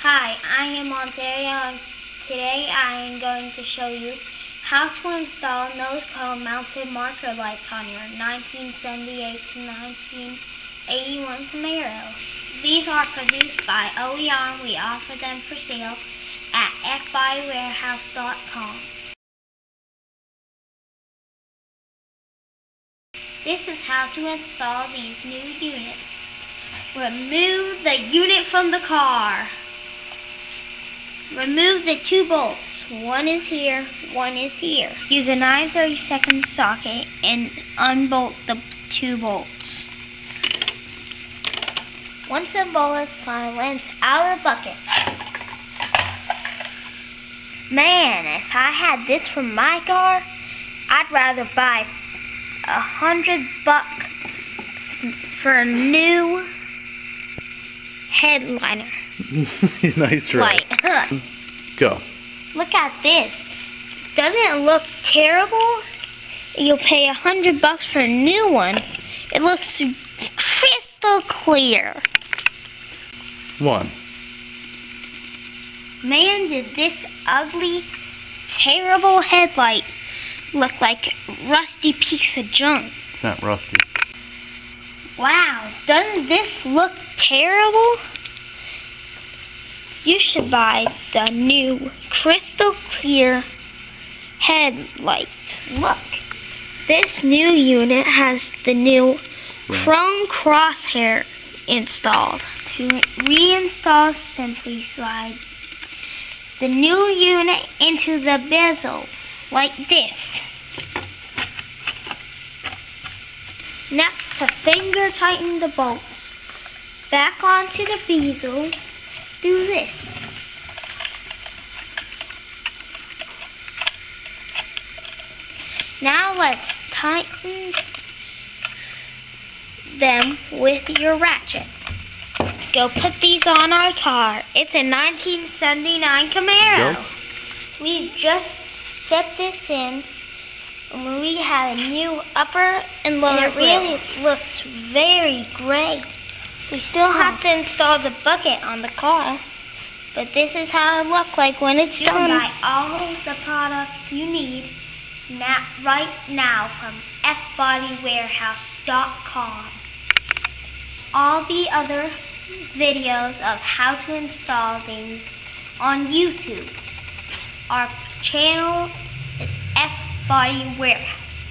Hi, I am Ontario, and today I am going to show you how to install nose cone mounted marker lights on your 1978 to 1981 Camaro. These are produced by OEM. We offer them for sale at Fbodywarehouse.com. This is how to install these new units. Remove the unit from the car. Remove the two bolts. One is here, one is here. Use a 9/32 socket and unbolt the two bolts. Once the bolts silence out of the bucket. Man, if I had this for my car, I'd rather buy $100 for a new headliner. Nice try. Go. Look at this. Doesn't it look terrible? You'll pay $100 for a new one. It looks crystal clear. One. Man, did this ugly, terrible headlight look like a rusty piece of junk. It's not rusty. Wow, doesn't this look terrible? You should buy the new crystal clear headlight. Look, this new unit has the new chrome crosshair installed. To reinstall, simply slide the new unit into the bezel like this. Next, to finger tighten the bolts back onto the bezel, do this. Now let's tighten them with your ratchet. Let's go put these on our car. It's a 1979 Camaro. Go. We just set this in. And we have a new upper and lower grill. It really looks very great. We still have to install the bucket on the car, but this is how it looks like when it's done. You can buy all the products you need right now from Fbodywarehouse.com. All the other videos of how to install things on YouTube. Our channel is Fbodywarehouse.